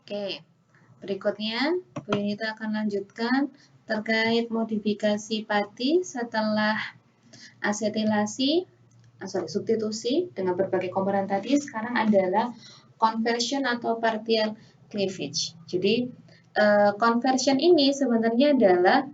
Oke, berikutnya Bu Yunita akan lanjutkan terkait modifikasi pati setelah asetilasi, substitusi dengan berbagai komponen tadi. Sekarang adalah conversion atau partial cleavage. Jadi conversion ini sebenarnya adalah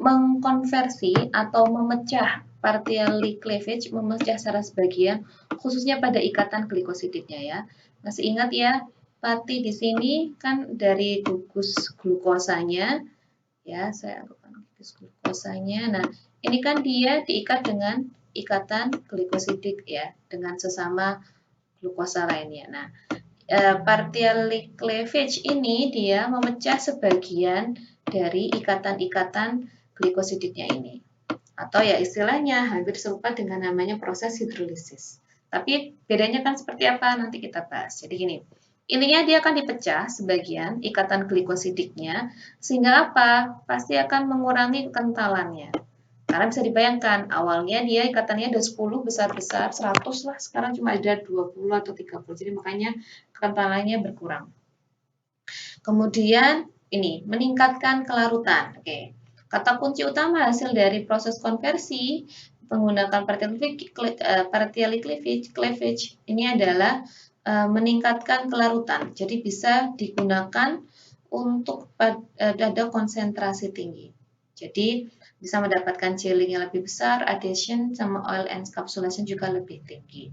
mengkonversi atau memecah partially cleavage, memecah secara sebagian, khususnya pada ikatan glikosidiknya ya. Masih ingat ya, pati di sini kan dari gugus glukosanya, ya saya anggapkan gugus glukosanya. Nah, ini kan dia diikat dengan ikatan glikosidik ya, dengan sesama glukosa lainnya. Nah, partially cleavage ini dia memecah sebagian dari ikatan-ikatan glikosidiknya ini. Atau ya istilahnya hampir serupa dengan namanya proses hidrolisis. Tapi bedanya kan seperti apa? Nanti kita bahas. Jadi gini, intinya dia akan dipecah sebagian ikatan glikosidiknya, sehingga apa? Pasti akan mengurangi kekentalannya. Karena bisa dibayangkan, awalnya dia ikatannya ada 10 besar-besar, 100 lah, sekarang cuma ada 20 atau 30. Jadi makanya kekentalannya berkurang. Kemudian ini, meningkatkan kelarutan. Oke. Kata kunci utama hasil dari proses konversi menggunakan partially cleavage ini adalah meningkatkan kelarutan. Jadi bisa digunakan untuk ada konsentrasi tinggi. Jadi bisa mendapatkan gelling yang lebih besar, adhesion sama oil encapsulation juga lebih tinggi.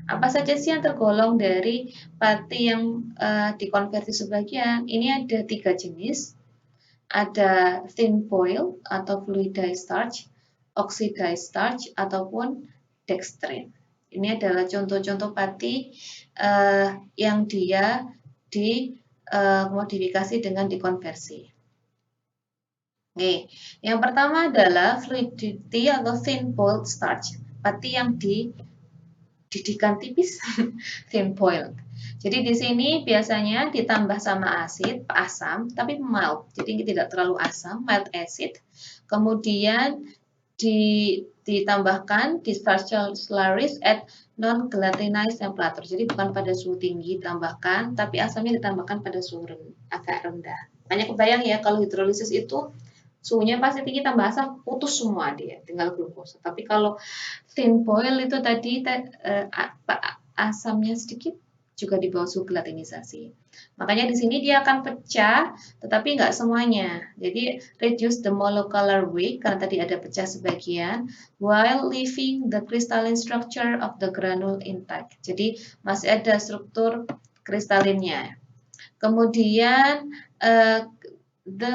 Apa saja sih yang tergolong dari pati yang dikonversi sebagian? Ini ada 3 jenis. Ada thin foil atau fluidized starch, oxidized starch, ataupun dextrin. Ini adalah contoh-contoh pati yang dia dimodifikasi dengan dikonversi. Oke, yang pertama adalah fluidity atau thin foil starch, pati yang didikan tipis, thin foil. Jadi di sini biasanya ditambah sama asam, tapi mild, jadi tidak terlalu asam, mild acid. Kemudian ditambahkan di starch slurries at non-gelatinized temperature. Jadi bukan pada suhu tinggi ditambahkan, tapi asamnya ditambahkan pada suhu agak rendah. Banyak kebayang ya kalau hidrolisis itu suhunya pasti tinggi tambah asam putus semua dia, tinggal glukosa. Tapi kalau thin foil itu tadi asamnya sedikit juga di bawah suhu gelatinisasi. Makanya di sini dia akan pecah, tetapi nggak semuanya. Jadi reduce the molecular weight karena tadi ada pecah sebagian, while leaving the crystalline structure of the granule intact. Jadi masih ada struktur kristalinnya. Kemudian the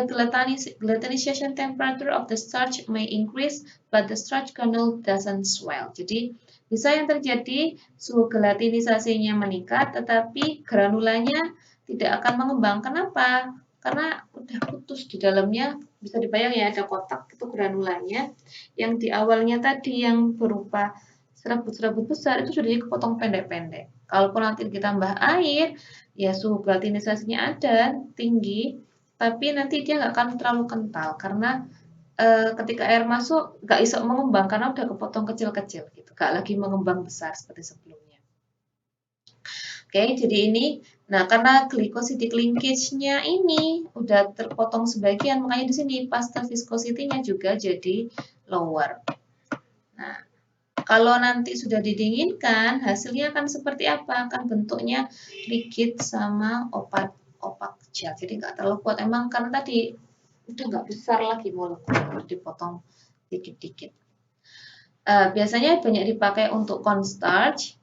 gelatinization temperature of the starch may increase, but the starch kernel doesn't swell. Jadi bisa yang terjadi suhu gelatinisasinya meningkat, tetapi granulanya tidak akan mengembang. Kenapa? Karena udah putus di dalamnya, bisa dibayang ya ada kotak itu granulanya, yang di awalnya tadi yang berupa serabut-serabut besar itu sudah dipotong pendek-pendek. Kalaupun nanti ditambah air, ya suhu gelatinisasinya ada tinggi, tapi nanti dia nggak akan terlalu kental karena ketika air masuk nggak bisa mengembang karena udah kepotong kecil-kecil gitu, nggak lagi mengembang besar seperti sebelumnya. Oke, jadi ini, nah karena glycosidic linkage-nya ini udah terpotong sebagian, makanya di sini pasta viscosity-nya juga jadi lower. Nah, kalau nanti sudah didinginkan, hasilnya akan seperti apa? Akan bentuknya rigid sama opak gel. Jadi nggak terlalu kuat. Emang karena tadi udah nggak besar lagi molekul, dipotong dikit-dikit. Biasanya banyak dipakai untuk cornstarch.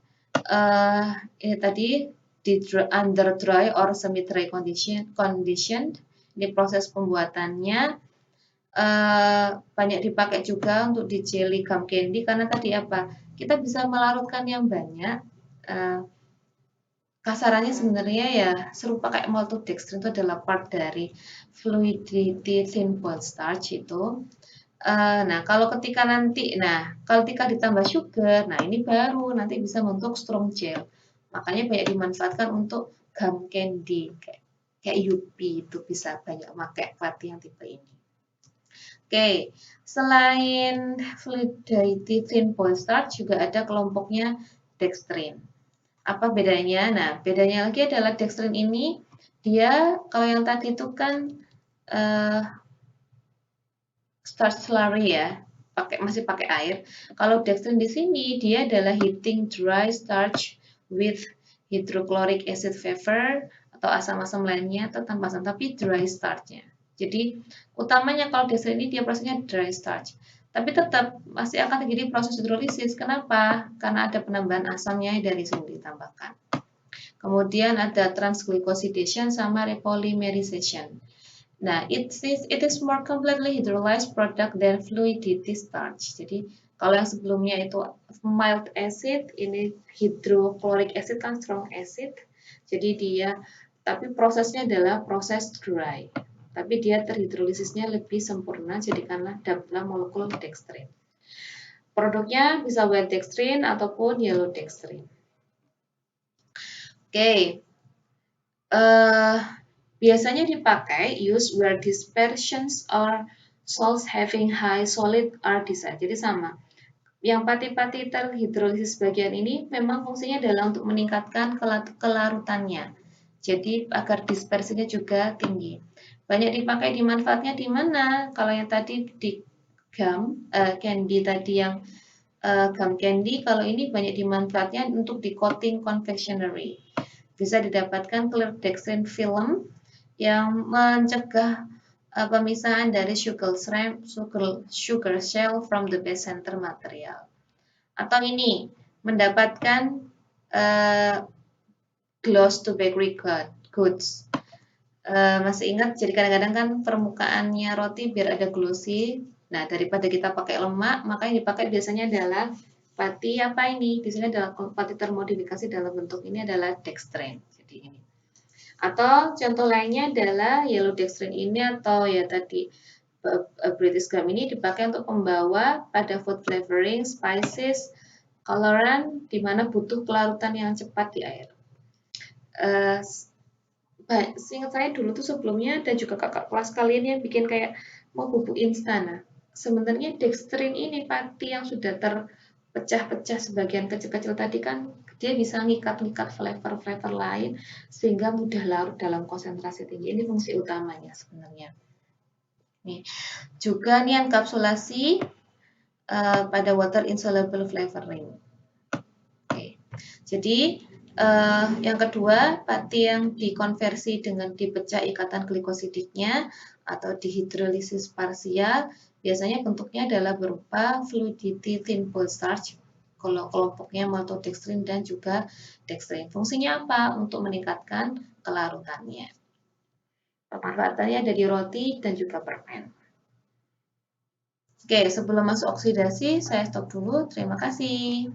Ini tadi di under dry or semi dry condition. Ini proses pembuatannya. Banyak dipakai juga untuk di jelly gum candy karena tadi apa? Kita bisa melarutkan yang banyak. Kasarannya sebenarnya ya serupa kayak maltodextrin, itu adalah part dari fluidity thin foil starch itu. Nah, kalau ketika ditambah sugar, nah ini baru nanti bisa membentuk strong gel. Makanya banyak dimanfaatkan untuk gum candy kayak Yupi itu bisa banyak pakai pati yang tipe ini. Oke, selain fluidity thin foil starch juga ada kelompoknya dextrin. Apa bedanya? Nah, bedanya lagi adalah dextrin ini dia kalau yang tadi itu kan starch slurry ya, masih pakai air. Kalau dextrin di sini dia adalah heating dry starch with hydrochloric acid vapor atau asam-asam lainnya atau tanpa asam, tapi dry starch-nya. Jadi utamanya kalau dextrin ini dia prosesnya dry starch. Tapi tetap masih akan terjadi proses hidrolisis. Kenapa? Karena ada penambahan asamnya dari sini ditambahkan. Kemudian ada transglycosidation sama repolymerization. Nah, it is more completely hydrolyzed product than fluidity starch. Jadi, kalau yang sebelumnya itu mild acid, ini hydrochloric acid kan strong acid. Jadi tapi prosesnya adalah proses dry. Tapi dia terhidrolisisnya lebih sempurna, jadi karena dalam molekul dextrin. Produknya bisa white dextrin ataupun yellow dextrin. Oke. Biasanya dipakai use where dispersions or salts having high solid are desired. Jadi sama. Yang pati-pati terhidrolisis bagian ini memang fungsinya adalah untuk meningkatkan kelarutannya. Jadi agar dispersinya juga tinggi. Banyak dipakai di manfaatnya di mana? Kalau yang tadi di gum candy tadi yang gum candy, kalau ini banyak dimanfaatnya untuk di coating confectionery. Bisa didapatkan clear dextrin film yang mencegah pemisahan dari sugar shell from the base center material. Atau ini, mendapatkan gloss to bakery goods. Masih ingat, jadi kadang-kadang kan permukaannya roti biar ada glossy. Nah, daripada kita pakai lemak, maka yang dipakai biasanya adalah pati apa ini? Di sini adalah pati termodifikasi dalam bentuk ini adalah dextrin. Jadi ini. Atau contoh lainnya adalah yellow dextrin ini atau ya tadi British gum ini dipakai untuk pembawa pada food flavoring, spices, coloran, di mana butuh kelarutan yang cepat di air. Seingat saya dulu tuh sebelumnya ada juga kakak kelas kalian yang bikin kayak mau bubuk instan. Nah, sebenarnya dextrin ini pati yang sudah terpecah-pecah sebagian kecil-kecil tadi kan dia bisa ngikat-ngikat flavor-flavor lain sehingga mudah larut dalam konsentrasi tinggi. Ini fungsi utamanya sebenarnya. Nih, juga nih enkapsulasi pada water insoluble flavoring. Oke. Jadi yang kedua, pati yang dikonversi dengan dipecah ikatan glikosidiknya atau dihidrolisis parsial, biasanya bentuknya adalah berupa fluidity thin pool starch, kalau kelompoknya maltodextrin dan juga dextrin. Fungsinya apa? Untuk meningkatkan kelarutannya. Pemanfaatannya ada di roti dan juga permen. Oke, sebelum masuk oksidasi, saya stop dulu. Terima kasih.